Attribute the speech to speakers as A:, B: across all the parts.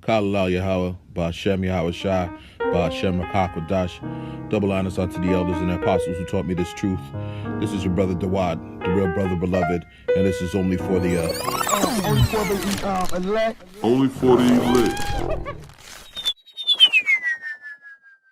A: Kala Yahweh, Ba'Shem Yahweh Shai, Ba'Shem Rakakwadash. Double honors unto the elders and apostles who taught me this truth. This is your brother Dawad, the real brother beloved, and this is only for the
B: elect.
C: Only for the elect.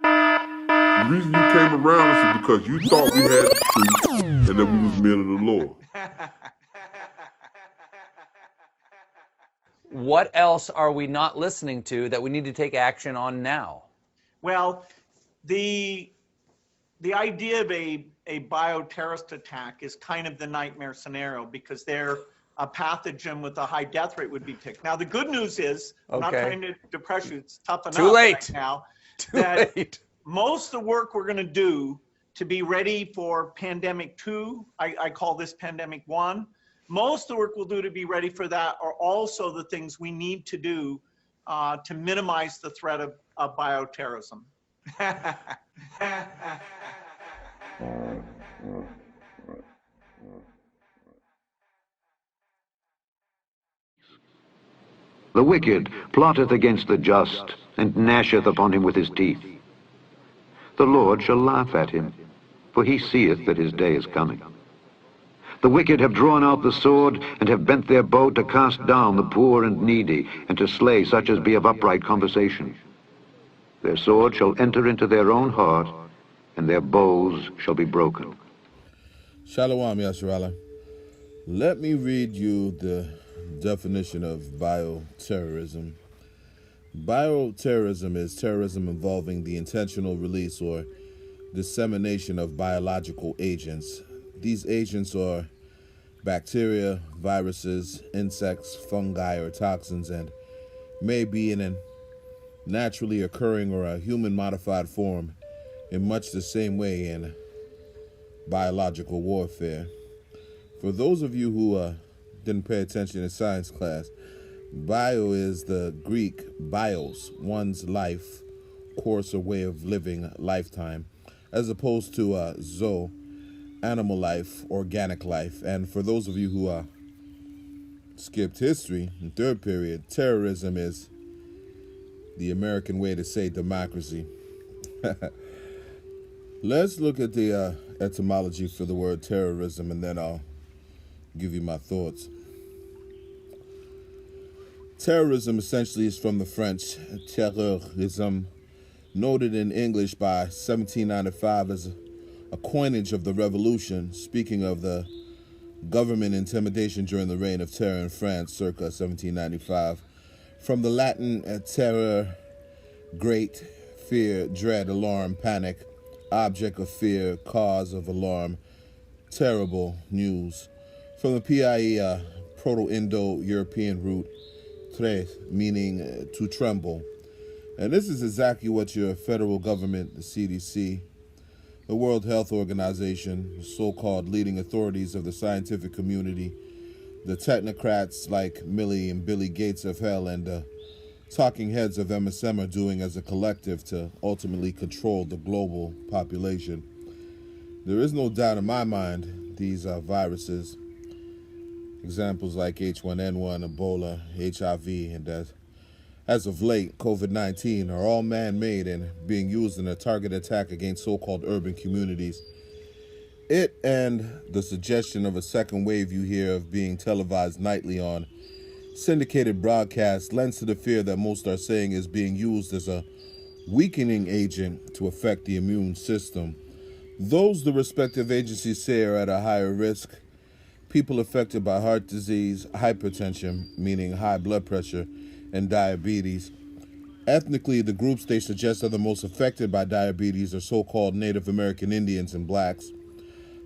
C: The reason you came around is because you thought we had the truth and that we was men of the Lord.
D: What else are we not listening to that we need to take action on now?
B: Well, the idea of a bioterrorist attack is kind of the nightmare scenario because they're a pathogen with a high death rate would be picked. Now, the good news is, I'm not trying to depress you, it's tough enough
D: Too late.
B: right now.
D: Too late.
B: Most of the work we're going to do to be ready for pandemic 2, I call this pandemic 1, most of the work we'll do to be ready for that are also the things we need to do to minimize the threat of bioterrorism.
E: The wicked plotteth against the just, and gnasheth upon him with his teeth. The Lord shall laugh at him, for he seeth that his day is coming. The wicked have drawn out the sword, and have bent their bow to cast down the poor and needy, and to slay such as be of upright conversation. Their sword shall enter into their own heart, and their bows shall be broken.
A: Shalom, Yasharala. Let me read you the definition of bioterrorism. Bioterrorism is terrorism involving the intentional release or dissemination of biological agents. These agents are bacteria, viruses, insects, fungi, or toxins, and may be in a naturally occurring or a human-modified form in much the same way in biological warfare. For those of you who didn't pay attention in science class, bio is the Greek bios, one's life, course or way of living, lifetime, as opposed to zoo, animal life, organic life. And for those of you who skipped history, in third period, terrorism is the American way to say democracy. Let's look at the etymology for the word terrorism, and then I'll give you my thoughts. Terrorism essentially is from the French terrorism, noted in English by 1795 as a coinage of the Revolution, speaking of the government intimidation during the reign of terror in France, circa 1795. From the Latin terror, great, fear, dread, alarm, panic, object of fear, cause of alarm, terrible news. From the PIE, Proto-Indo-European root, tres, meaning to tremble. And this is exactly what your federal government, the CDC, the World Health Organization, the so-called leading authorities of the scientific community, the technocrats like Millie and Billy Gates of hell, and the talking heads of MSM are doing as a collective to ultimately control the global population. There is no doubt in my mind these viruses, examples like H1N1, Ebola, HIV, and as of late, COVID-19 are all man-made and being used in a target attack against so-called urban communities. It and the suggestion of a second wave you hear of being televised nightly on syndicated broadcasts lends to the fear that most are saying is being used as a weakening agent to affect the immune system. Those the respective agencies say are at a higher risk: people affected by heart disease, hypertension, meaning high blood pressure, and diabetes. Ethnically, the groups they suggest are the most affected by diabetes are so-called Native American Indians and blacks.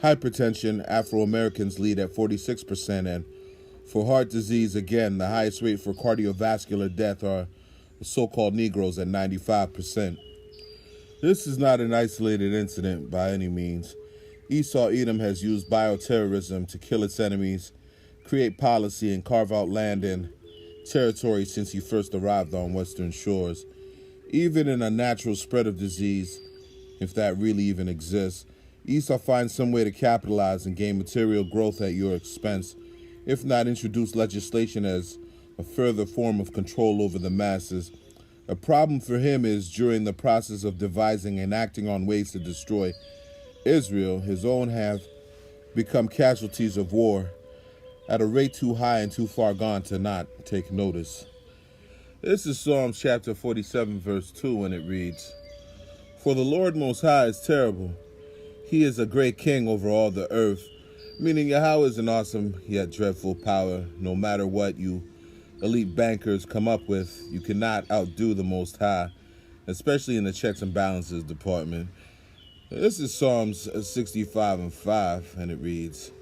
A: Hypertension, Afro-Americans lead at 46%, and for heart disease, again, the highest rate for cardiovascular death are the so-called Negroes at 95%. This is not an isolated incident by any means. Esau-Edom has used bioterrorism to kill its enemies, create policy, and carve out land and territory since he first arrived on Western shores. Even in a natural spread of disease, if that really even exists, Esau finds some way to capitalize and gain material growth at your expense, if not introduce legislation as a further form of control over the masses. A problem for him is during the process of devising and acting on ways to destroy Israel, his own have become casualties of war at a rate too high and too far gone to not take notice. This is Psalms chapter 47, verse 2, and it reads, "For the Lord Most High is terrible. He is a great king over all the earth," meaning Yahweh is an awesome yet dreadful power. No matter what you elite bankers come up with, you cannot outdo the Most High, especially in the checks and balances department. This is Psalms 65 and 5, and it reads,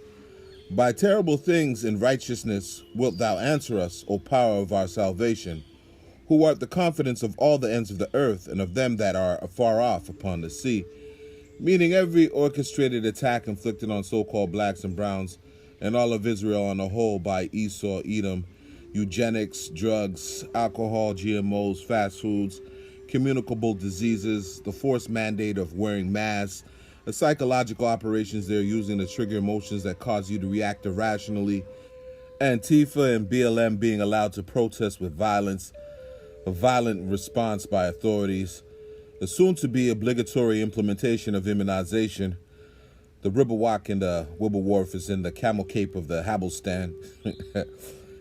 A: "By terrible things in righteousness wilt thou answer us, O power of our salvation, who art the confidence of all the ends of the earth, and of them that are afar off upon the sea," meaning every orchestrated attack inflicted on so-called blacks and browns and all of Israel on the whole by Esau-Edom, eugenics, drugs, alcohol, GMOs, fast foods, communicable diseases, the forced mandate of wearing masks, the psychological operations they're using to trigger emotions that cause you to react irrationally, Antifa and BLM being allowed to protest with violence, a violent response by authorities, the soon-to-be obligatory implementation of immunization, the Riverwalk and the Wibblewurf is in the camel cape of the Habelstan.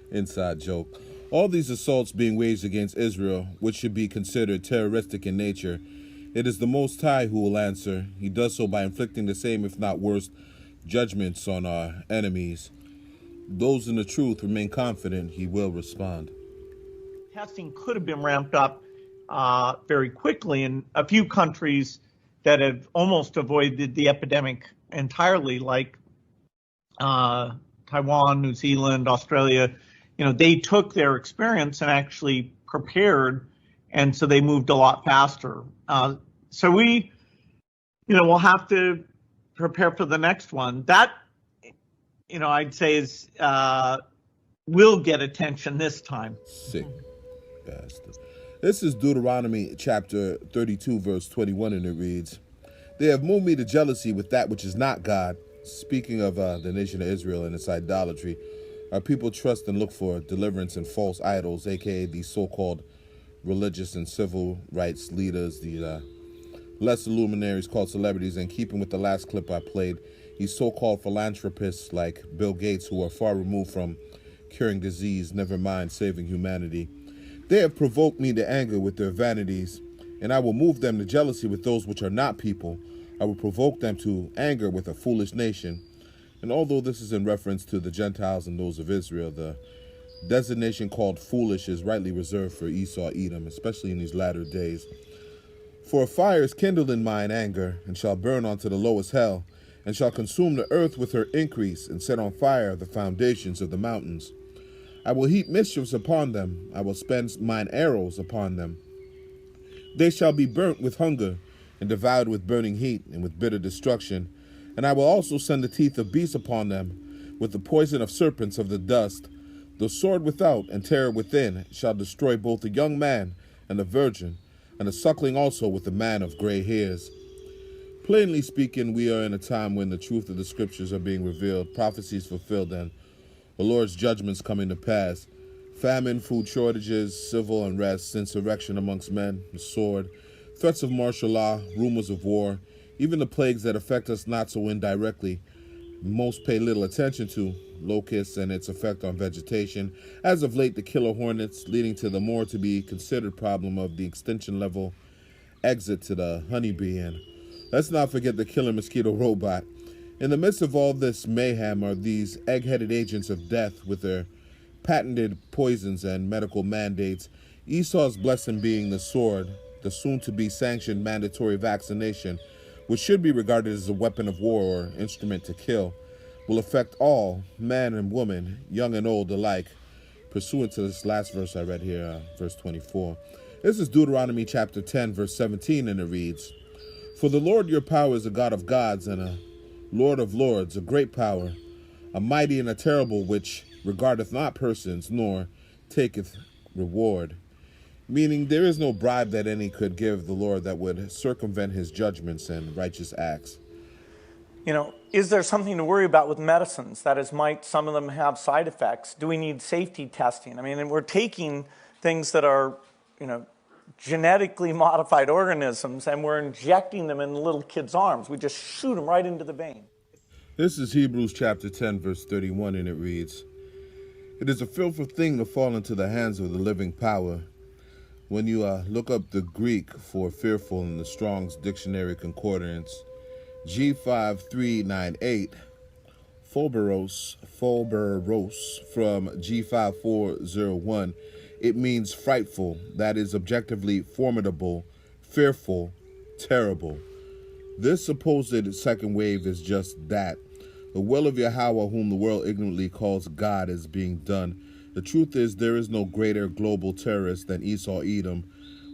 A: Inside joke. All these assaults being waged against Israel, which should be considered terroristic in nature, it is the Most High who will answer. He does so by inflicting the same, if not worse, judgments on our enemies. Those in the truth remain confident he will respond.
B: Testing could have been ramped up very quickly in a few countries that have almost avoided the epidemic entirely, like Taiwan, New Zealand, Australia. They took their experience and actually prepared, and so they moved a lot faster. So we, we'll have to prepare for the next one. That, I'd say is will get attention this time.
A: Sick bastard. This is Deuteronomy chapter 32, verse 21, and it reads, "They have moved me to jealousy with that which is not God." Speaking of the nation of Israel and its idolatry, our people trust and look for deliverance in false idols, aka these so-called religious and civil rights leaders, the lesser luminaries called celebrities. And keeping with the last clip I played, these so-called philanthropists like Bill Gates, who are far removed from curing disease, never mind saving humanity. They have provoked me to anger with their vanities, and I will move them to jealousy with those which are not people. I will provoke them to anger with a foolish nation. And although this is in reference to the Gentiles and those of Israel, the designation called foolish is rightly reserved for Esau-Edom, especially in these latter days. "For a fire is kindled in mine anger, and shall burn unto the lowest hell, and shall consume the earth with her increase, and set on fire the foundations of the mountains. I will heap mischiefs upon them, I will spend mine arrows upon them. They shall be burnt with hunger, and devoured with burning heat, and with bitter destruction. And I will also send the teeth of beasts upon them, with the poison of serpents of the dust. The sword without and terror within shall destroy both the young man and the virgin, and the suckling also with the man of gray hairs." Plainly speaking, we are in a time when the truth of the scriptures are being revealed, prophecies fulfilled, and the Lord's judgments coming to pass. Famine, food shortages, civil unrest, insurrection amongst men, the sword, threats of martial law, rumors of war, even the plagues that affect us not so indirectly, most pay little attention to, locusts and its effect on vegetation. As of late, the killer hornets, leading to the more to be considered problem of the extinction level exit to the honeybee. And let's not forget the killer mosquito robot. In the midst of all this mayhem are these egg-headed agents of death with their patented poisons and medical mandates. Esau's blessing being the sword, the soon-to-be sanctioned mandatory vaccination, which should be regarded as a weapon of war or instrument to kill, will affect all, man and woman, young and old alike, pursuant to this last verse I read here, verse 24. This is Deuteronomy chapter 10, verse 17, and it reads, "For the Lord your power is a God of gods and a Lord of lords, a great power, a mighty and a terrible, which regardeth not persons, nor taketh reward." Meaning there is no bribe that any could give the Lord that would circumvent his judgments and righteous acts.
B: is there something to worry about with medicines? That is, might some of them have side effects? Do we need safety testing? I mean, we're taking things that are, genetically modified organisms, and we're injecting them in little kids' arms. We just shoot them right into the vein.
A: This is Hebrews chapter 10, verse 31, and it reads, "It is a fearful thing to fall into the hands of the living power." When you look up the Greek for fearful in the Strong's Dictionary Concordance, G5398, phobos from G5401, it means frightful, that is objectively formidable, fearful, terrible. This supposed second wave is just that. The will of Yahweh, whom the world ignorantly calls God, is being done. The truth is, there is no greater global terrorist than Esau-Edom.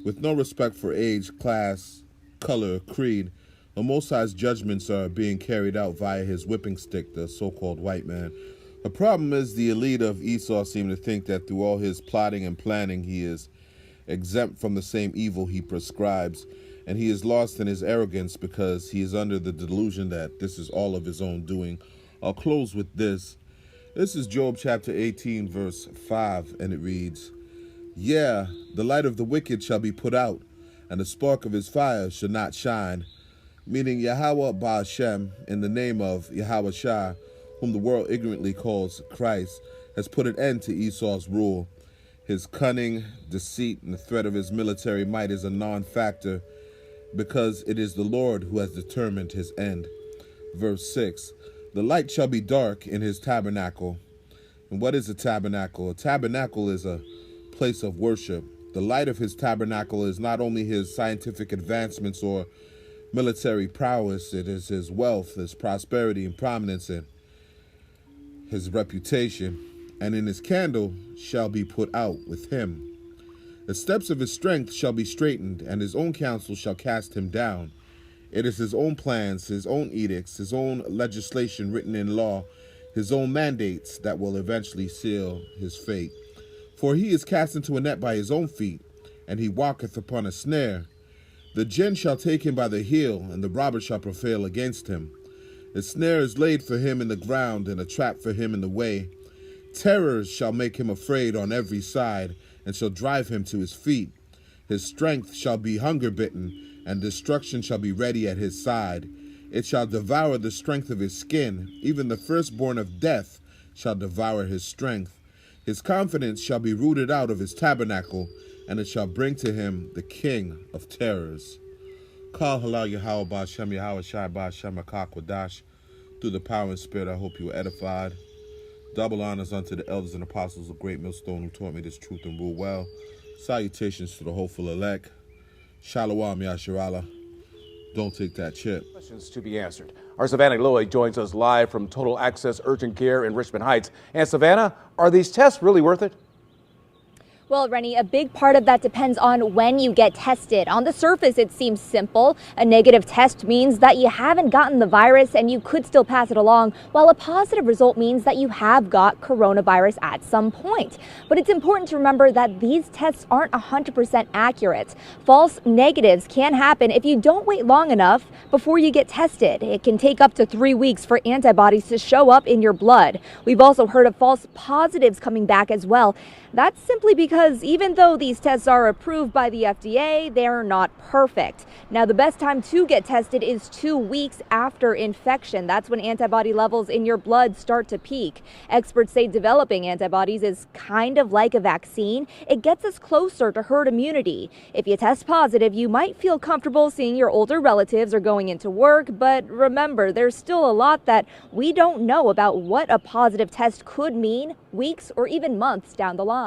A: With no respect for age, class, color, creed, the Most High's judgments are being carried out via his whipping stick, the so-called white man. The problem is the elite of Esau seem to think that through all his plotting and planning, he is exempt from the same evil he prescribes, and he is lost in his arrogance because he is under the delusion that this is all of his own doing. I'll close with this. This is Job chapter 18, verse 5, and it reads, "Yeah, the light of the wicked shall be put out, and the spark of his fire shall not shine," meaning Yahweh Ba'ashem, in the name of Yahweh Shah, whom the world ignorantly calls Christ, has put an end to Esau's rule. His cunning, deceit, and the threat of his military might is a non-factor because it is the Lord who has determined his end. Verse 6, "The light shall be dark in his tabernacle." And what is a tabernacle? A tabernacle is a place of worship. The light of his tabernacle is not only his scientific advancements or military prowess, it is his wealth, his prosperity and prominence, and his reputation. And in his candle shall be put out with him. The steps of his strength shall be straightened, and his own counsel shall cast him down. It is his own plans, his own edicts, his own legislation written in law, his own mandates that will eventually seal his fate. For he is cast into a net by his own feet, and he walketh upon a snare. The gin shall take him by the heel, and the robber shall prevail against him. The snare is laid for him in the ground, and a trap for him in the way. Terrors shall make him afraid on every side, and shall drive him to his feet. His strength shall be hunger-bitten, and destruction shall be ready at his side. It shall devour the strength of his skin. Even the firstborn of death shall devour his strength. His confidence shall be rooted out of his tabernacle, and it shall bring to him the king of terrors. Kal halal Yahweh Ba'ashem Yahweh Shai Ba'ashem Akakwadash. Through the power and spirit, I hope you were edified. Double honors unto the elders and apostles of Great Millstone who taught me this truth and rule well. Salutations to the hopeful elect. Shalom Yasharallah. Don't take that chip.
F: Questions to be answered. Our Savannah Lloyd joins us live from Total Access Urgent Care in Richmond Heights. And Savannah, are these tests really worth it?
G: Well, Rennie, a big part of that depends on when you get tested. On the surface, it seems simple. A negative test means that you haven't gotten the virus and you could still pass it along, while a positive result means that you have got coronavirus at some point. But it's important to remember that these tests aren't 100% accurate. False negatives can happen if you don't wait long enough before you get tested. It can take up to 3 weeks for antibodies to show up in your blood. We've also heard of false positives coming back as well. That's simply because even though these tests are approved by the FDA, they're not perfect. Now, the best time to get tested is 2 weeks after infection. That's when antibody levels in your blood start to peak. Experts say developing antibodies is kind of like a vaccine. It gets us closer to herd immunity. If you test positive, you might feel comfortable seeing your older relatives or going into work, but remember, there's still a lot that we don't know about what a positive test could mean weeks or even months down the line.